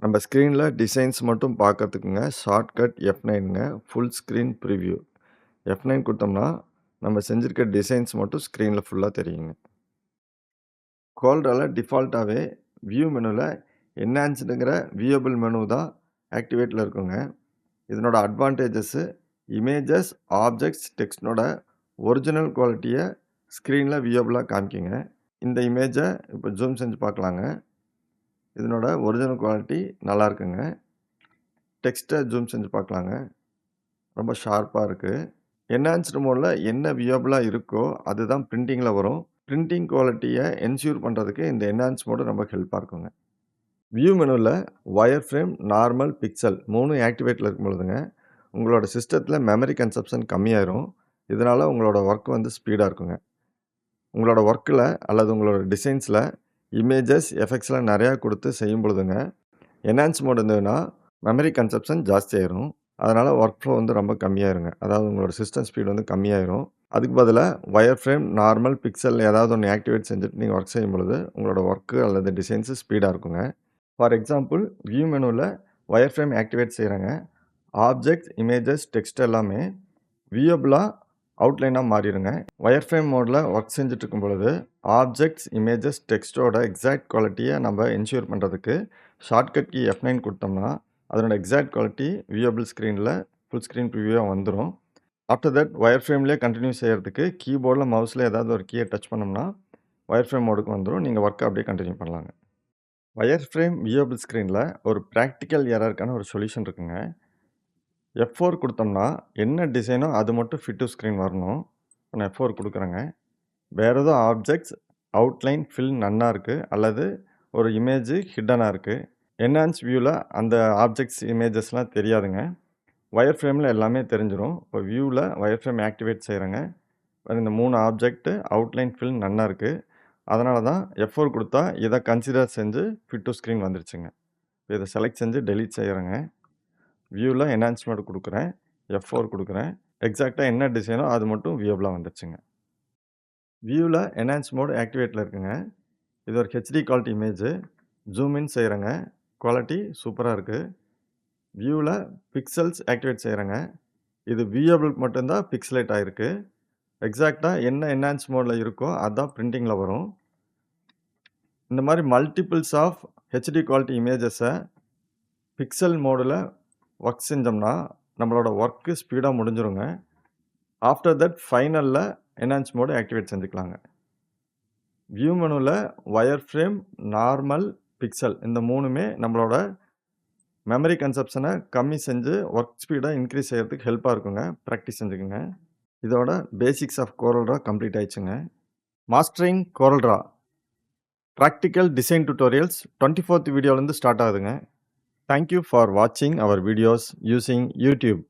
நம்ம ஸ்க்ரீன்ல டிசைன்ஸ் மட்டும் பார்க்கறதுக்குங்க ஷார்ட்கட் F9ங்க ஃபுல் ஸ்க்ரீன் ப்ரிவ்யூ. F9 குடுத்தோம்னா, நம்ம செஞ்சிருக்க டிசைன்ஸ் மட்டும் ஸ்க்ரீன்ல ஃபுல்லா தெரியுங்க. கோல்ரால டிஃபால்ட்டாவே வியூ மெனுல என்ஹான்ஸ்டுங்கிற வியூவபிள் மெனு தான் ஆக்டிவேட்ல இருக்குங்க. இதனோட அட்வான்டேஜஸ் இமேஜஸ், ஆப்ஜெக்ட்ஸ், டெக்ஸ்ட்னோட ஒரிஜினல் குவாலிட்டிய ஸ்க்ரீன்ல வியூவபிளா காமிக்குங்க. இந்த இமேஜ இப்ப ஜூம் செஞ்சு பார்க்கலாங்க. இதனோட ஒரிஜினல் குவாலிட்டி நல்லா இருக்குங்க. டெக்ஸ்ட்ட ஜூம் செஞ்சு பார்க்கலாங்க. ரொம்ப ஷார்ப்பா இருக்கு. என்ஹான்ஸ்டு மோட்ல என்ன வியூவபிளா இருக்கோ, அதுதான் பிரிண்டிங்ல வரும். பிரிண்டிங் குவாலிட்டிய என்ஷூர் பண்றதுக்கு இந்த என்ஹான்ஸ் மோடு ரொம்ப ஹெல்ப்பா இருக்குங்க. வியூ மெனுல வயர் ஃப்ரேம், நார்மல், பிக்சல் 3ம் ஆக்டிவேட்ல இருக்கும் பொழுதுங்க, உங்களோட சிஸ்டத்துல மெமரி கன்சப்ஷன் கம்மியாயிரும். இதனால உங்களோட வொர்க் ஸ்பீடா இருக்குங்க. உங்களோட வொர்க்ல அல்லது உங்களோட டிசைன்ஸ்ல இமேஜஸ், எஃபெக்ட்ஸ்லாம் நெறையா குடுத்து செய்யும் பொழுதுங்க, என்ஹான்ஸ் மோட் இருந்ததுன்னா மெமரி கன்சப்ஷன் ஜாஸ்தியாயிரும். அதனால வொர்க் ஃப்ளோ ரொம்ப கம்மியாயிருங்க. அதாவது உங்களோட சிஸ்டம் ஸ்பீட் கம்மியாயிரும். அதுக்கு பதிலா வயர் ஃப்ரேம், நார்மல், பிக்சல் ஏதாவது ஒண்ணு ஆக்டிவேட் செஞ்சுட்டு நீங்க வொர்க் செய்யும் பொழுது, உங்களோட வொர்க் அல்லது டிசைன்ஸ் ஸ்பீடா இருக்குங்க. ஃபார் எக்ஸாம்பிள் வியூ மெனுல வயர் ஃப்ரேம் ஆக்டிவேட் செய்றேங்க. ஆப்ஜெக்ட்ஸ், இமேஜஸ், டெக்ஸ்ட் எல்லாமே வியூவபிளா அவுட்லைனா மாறிருங்க. வயர் ஃப்ரேம் மோட்ல வொர்க் செஞ்சுட்டு இருக்கும் பொழுது, ஆப்ஜெக்ட்ஸ், இமேஜஸ், டெக்ஸ்ட்டோட எக்ஸாக்ட் குவாலிட்டிய நம்ம என்ஷூர் பண்றதுக்கு ஷார்ட்கட் கீ F9 குடுத்தோம்னா, அதனோட எக்ஸாக்ட் குவாலிட்டி வியூவபிள் ஸ்க்ரீன்ல ஃபுல் ஸ்க்ரீன் ப்ரிவ்யூவா வந்துரும். ஆஃப்டர் தட் வயர் ஃப்ரேம்லயே கன்டின்யூ செய்யறதுக்கு கீபோர்ட்ல, மவுஸ்ல ஏதாவது ஒரு கீய டச் பண்ணோம்னா, வயர் ஃப்ரேம் மோடுக்கு வந்துரும். நீங்க வொர்க்க அப்படியே கன்டின்யூ பண்ணலாங்க. வயர் ஃப்ரேம் வியூவபிள் ஸ்க்ரீன்ல ஒரு பிராக்டிகல் எரர்க்கான ஒரு சொல்யூஷன் இருக்குங்க. F4 குடுத்தோம்னா, என்ன டிசைனோ அது மட்டும் ஃபிட் டூ ஸ்க்ரீன் வரணும். இப்ப நான் F4 குடுக்குறேங்க. வேற ஏதோ ஆப்ஜெக்ட்ஸ், அவுட்லைன், ஃபில் நன்னா இருக்கு. அல்லது ஒரு இமேஜ் ஹிட்டனா இருக்கு. என்ஹான்ஸ் வியூல அந்த ஆப்ஜெக்ட்ஸ், இமேஜஸ்லாம் தெரியாதுங்க. வயர் ஃப்ரேம்ல எல்லாமே தெரிஞ்சிரும். இப்போ வியூல வயர் ஃப்ரேம் ஆக்டிவேட் செய்றேங்க. இந்த 3 ஆப்ஜெக்ட், அவுட்லைன், ஃபில் நன்னா இருக்கு. அதனால தான் F4 குடுத்தா இத கன்சிடர் செஞ்சு ஃபிட் டூ ஸ்க்ரீன் வந்துருச்சுங்க. இத செலக்ட் செஞ்சு டெலீட் செய்றேங்க. வியூல என்ஹான்ஸ் மோட் குடுக்குறேன். F4 குடுக்குறேன். எக்ஸாக்ட்டா என்ன டிசைனோ அது மட்டும் வியூவபிளா வந்துருச்சுங்க. வியூல என்ஹான்ஸ் மோட் ஆக்டிவேட்ல இருக்குங்க. இது ஒரு HD quality image. Zoom in செய்றேங்க. குவாலிட்டி சூப்பரா இருக்கு. வியூல பிக்சல்ஸ் ஆக்டிவேட் செய்றேங்க. இது வியூவபிள்க்கு மட்டும் தான் பிக்சலேட் ஆயிருக்கு. எக்ஸாக்ட்டா என்ன என்ஹான்ஸ் மோட்ல இருக்கோ அதான் பிரிண்டிங்ல வரும். இந்த மாரி மல்டிபிள்ஸ் ஆஃப் HD குவாலிட்டி இமேஜஸ பிக்சல் மோடுல வொர்க் செஞ்சோம்னா, நம்மளோட வொர்க் ஸ்பீடா முடிஞ்சிருங்க. ஆஃப்டர் தட் ஃபைனல்ல என்ஹான்ஸ் மோட் ஆக்டிவேட் செஞ்சுக்கலாங்க. வியூ மெனுல வயர் ஃப்ரேம், நார்மல், பிக்சல் இந்த 3மே நம்மளோட மெமரி கன்சப்ஷன கம்மி செஞ்சு வொர்க் ஸ்பீட இன்கிரீஸ் செய்யறதுக்கு ஹெல்ப்பா இருக்குங்க. பிராக்டிஸ் செஞ்சுக்கங்க. இதோட பேசிக்ஸ் ஆஃப் CorelDRAW கம்ப்ளீட் ஆயிடுச்சுங்க. Mastering CorelDRAW practical design tutorials 24th வீடியோலேருந்து ஸ்டார்ட் ஆகுதுங்க. Thank you for watching our videos using YouTube.